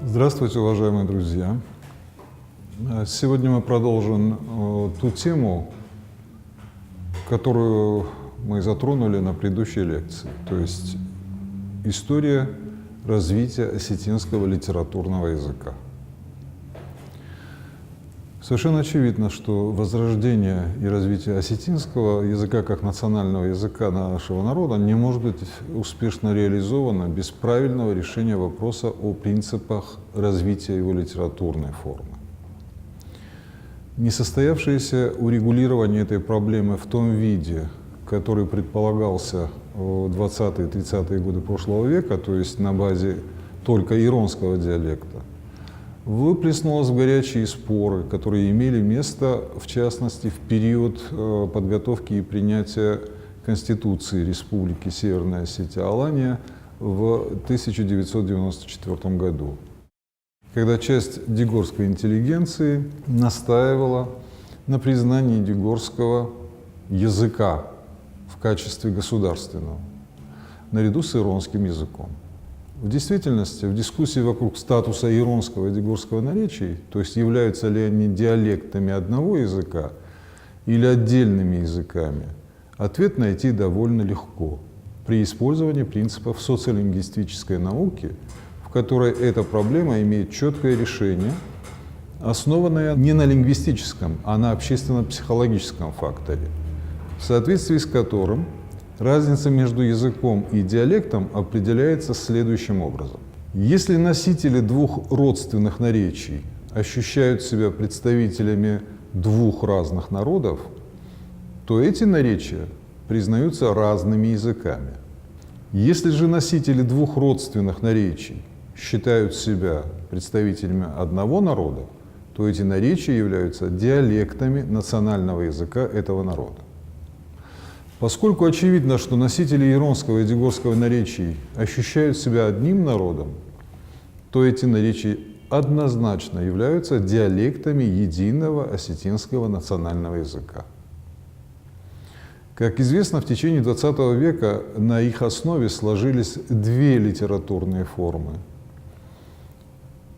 Здравствуйте, уважаемые друзья! Сегодня мы продолжим ту тему, которую мы затронули на предыдущей лекции, то есть история развития осетинского литературного языка. Совершенно очевидно, что возрождение и развитие осетинского языка как национального языка нашего народа не может быть успешно реализовано без правильного решения вопроса о принципах развития его литературной формы. Несостоявшееся урегулирование этой проблемы в том виде, который предполагался в 20-30-е годы прошлого века, то есть на базе только иронского диалекта, выплеснулось в горячие споры, которые имели место, в частности, в период подготовки и принятия Конституции Республики Северная Осетия-Алания в 1994 году, когда часть дегорской интеллигенции настаивала на признании дегорского языка в качестве государственного, наряду с иронским языком. В действительности, в дискуссии вокруг статуса иронского и дегорского наречий, то есть являются ли они диалектами одного языка или отдельными языками, ответ найти довольно легко при использовании принципов социолингвистической науки, в которой эта проблема имеет четкое решение, основанное не на лингвистическом, а на общественно-психологическом факторе, в соответствии с которым разница между языком и диалектом определяется следующим образом. Если носители двух родственных наречий ощущают себя представителями двух разных народов, то эти наречия признаются разными языками. Если же носители двух родственных наречий считают себя представителями одного народа, то эти наречия являются диалектами национального языка этого народа. Поскольку очевидно, что носители иронского и дегорского наречий ощущают себя одним народом, то эти наречия однозначно являются диалектами единого осетинского национального языка. Как известно, в течение XX века на их основе сложились две литературные формы.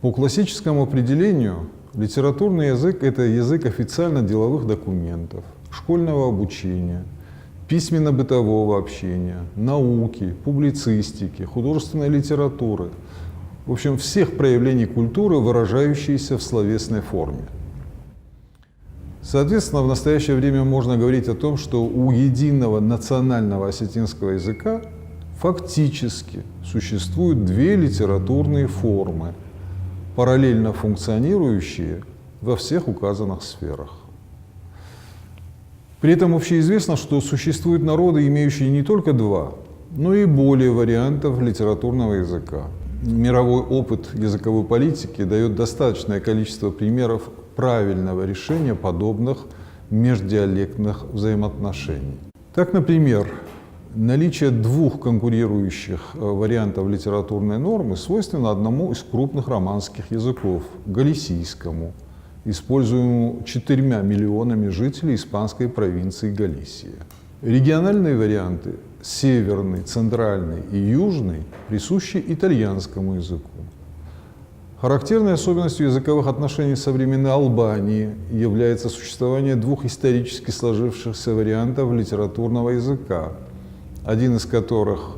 По классическому определению, литературный язык – это язык официально-деловых документов, школьного обучения, письменно-бытового общения, науки, публицистики, художественной литературы, в общем, всех проявлений культуры, выражающейся в словесной форме. Соответственно, в настоящее время можно говорить о том, что у единого национального осетинского языка фактически существуют две литературные формы, параллельно функционирующие во всех указанных сферах. При этом общеизвестно, что существуют народы, имеющие не только два, но и более вариантов литературного языка. Мировой опыт языковой политики дает достаточное количество примеров правильного решения подобных междиалектных взаимоотношений. Так, например, наличие двух конкурирующих вариантов литературной нормы свойственно одному из крупных романских языков – галисийскому, используемому 4 миллионами жителей испанской провинции Галисия. Региональные варианты – северный, центральный и южный – присущи итальянскому языку. Характерной особенностью языковых отношений современной Албании является существование двух исторически сложившихся вариантов литературного языка, один из которых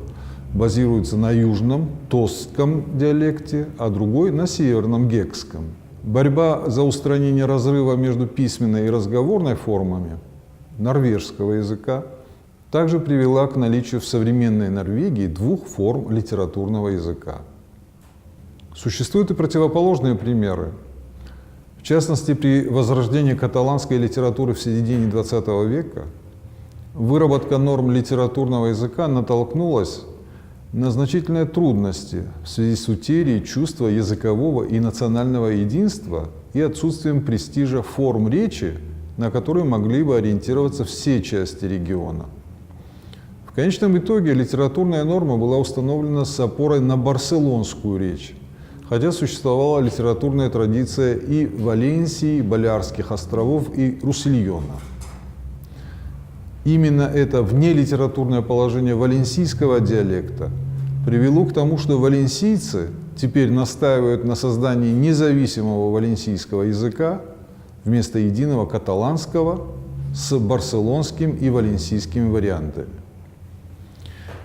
базируется на южном, тоскском диалекте, а другой – на северном, гекском. Борьба за устранение разрыва между письменной и разговорной формами норвежского языка также привела к наличию в современной Норвегии двух форм литературного языка. Существуют и противоположные примеры. В частности, при возрождении каталанской литературы в середине XX века выработка норм литературного языка натолкнулась на значительные трудности в связи с утерей чувства языкового и национального единства и отсутствием престижа форм речи, на которые могли бы ориентироваться все части региона. В конечном итоге литературная норма была установлена с опорой на барселонскую речь, хотя существовала литературная традиция и Валенсии, Балеарских островов и Руссельона. Именно это внелитературное положение валенсийского диалекта привело к тому, что валенсийцы теперь настаивают на создании независимого валенсийского языка вместо единого каталанского с барселонским и валенсийскими вариантами.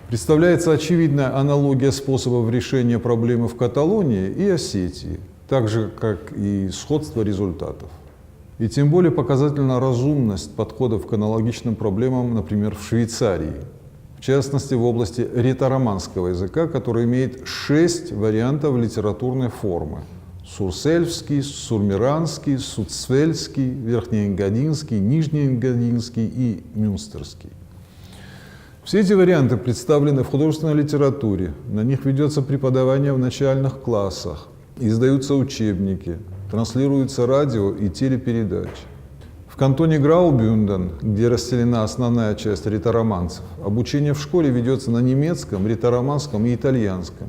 Представляется очевидная аналогия способов решения проблемы в Каталонии и Осетии, так же, как и сходство результатов. И тем более показательна разумность подходов к аналогичным проблемам, например, в Швейцарии, в частности в области ретро-романского языка, который имеет 6 вариантов литературной формы: сурсельский, сурмиранский, суцвельский, верхнеэнгадинский, нижнеэнгадинский и мюнстерский. Все эти варианты представлены в художественной литературе, на них ведется преподавание в начальных классах, издаются учебники, транслируются радио и телепередачи. В кантоне Граубюнден, где расселена основная часть ретро-романцев, обучение в школе ведется на немецком, ретро-романском и итальянском.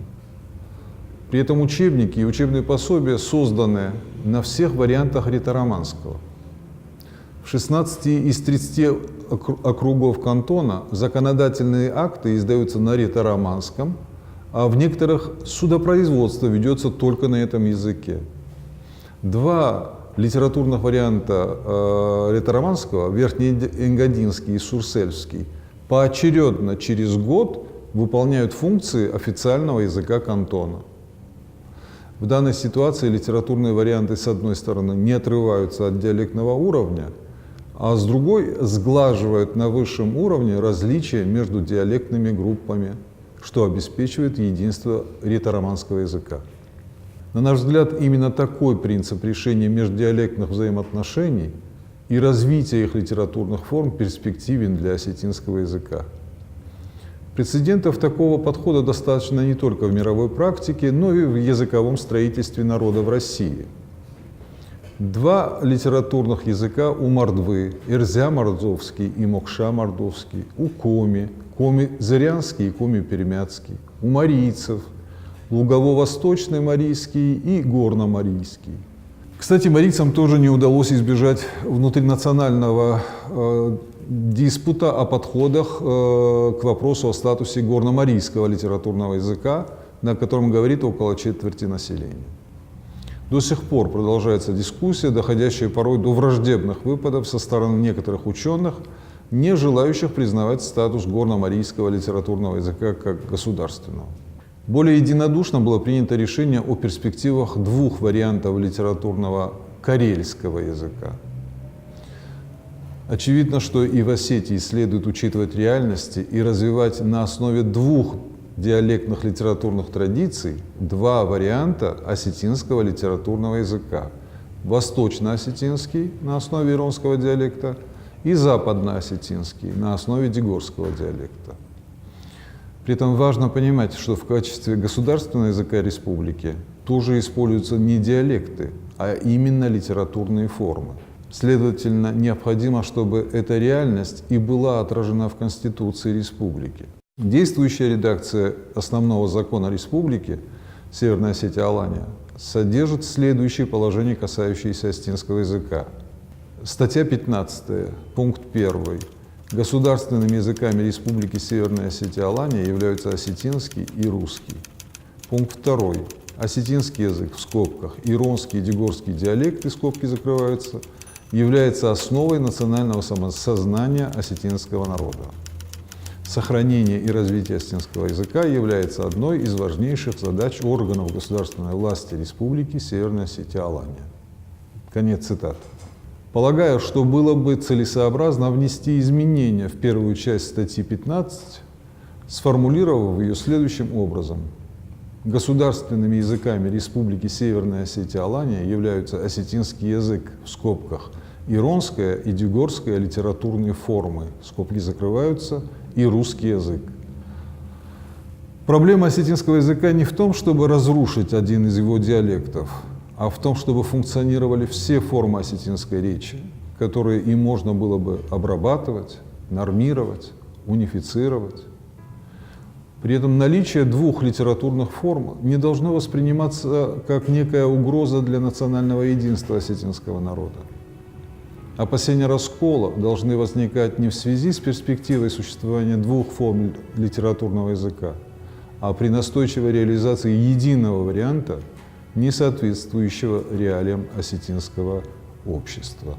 При этом учебники и учебные пособия созданы на всех вариантах ретро-романского. В 16 из 30 округов кантона законодательные акты издаются на ретро-романском, а в некоторых судопроизводство ведется только на этом языке. 2 литературных варианта ретро-романского, верхнеэнгадинский и сурсельский, поочередно через год выполняют функции официального языка кантона. В данной ситуации литературные варианты, с одной стороны, не отрываются от диалектного уровня, а с другой сглаживают на высшем уровне различия между диалектными группами, что обеспечивает единство ретро-романского языка. На наш взгляд, именно такой принцип решения междиалектных взаимоотношений и развития их литературных форм перспективен для осетинского языка. Прецедентов такого подхода достаточно не только в мировой практике, но и в языковом строительстве народа в России. 2 литературных языка у мордвы – Эрзя-мордовский и Мокша-мордовский, у коми – коми-зырянский и коми-пермяцкий, у марийцев – лугово-восточный марийский и горно-марийский. Кстати, марийцам тоже не удалось избежать внутринационального диспута о подходах к вопросу о статусе горно-марийского литературного языка, на котором говорит около четверти населения. До сих пор продолжается дискуссия, доходящая порой до враждебных выпадов со стороны некоторых ученых, не желающих признавать статус горно-марийского литературного языка как государственного. Более единодушно было принято решение о перспективах 2 вариантов литературного карельского языка. Очевидно, что и в Осетии следует учитывать реальности и развивать на основе 2 диалектных литературных традиций 2 варианта осетинского литературного языка: восточно-осетинский на основе иронского диалекта и западно-осетинский на основе дигорского диалекта. При этом важно понимать, что в качестве государственного языка республики тоже используются не диалекты, а именно литературные формы. Следовательно, необходимо, чтобы эта реальность и была отражена в Конституции республики. Действующая редакция основного закона республики Северная Осетия-Алания содержит следующие положения, касающиеся осетинского языка. Статья 15, пункт 1. Государственными языками Республики Северная Осетия-Алания являются осетинский и русский. Пункт 2. Осетинский язык в скобках, иронский и дигорский диалекты, скобки закрываются, является основой национального самосознания осетинского народа. Сохранение и развитие осетинского языка является одной из важнейших задач органов государственной власти Республики Северная Осетия-Алания. Конец цитаты. Полагаю, что было бы целесообразно внести изменения в первую часть статьи 15, сформулировав ее следующим образом. Государственными языками Республики Северная Осетия-Алания являются осетинский язык в скобках, иронская и дигорская литературные формы, скобки закрываются, и русский язык. Проблема осетинского языка не в том, чтобы разрушить один из его диалектов, а в том, чтобы функционировали все формы осетинской речи, которые и можно было бы обрабатывать, нормировать, унифицировать. При этом наличие 2 литературных форм не должно восприниматься как некая угроза для национального единства осетинского народа. Опасения раскола должны возникать не в связи с перспективой существования 2 форм литературного языка, а при настойчивой реализации единого варианта, не соответствующего реалиям осетинского общества.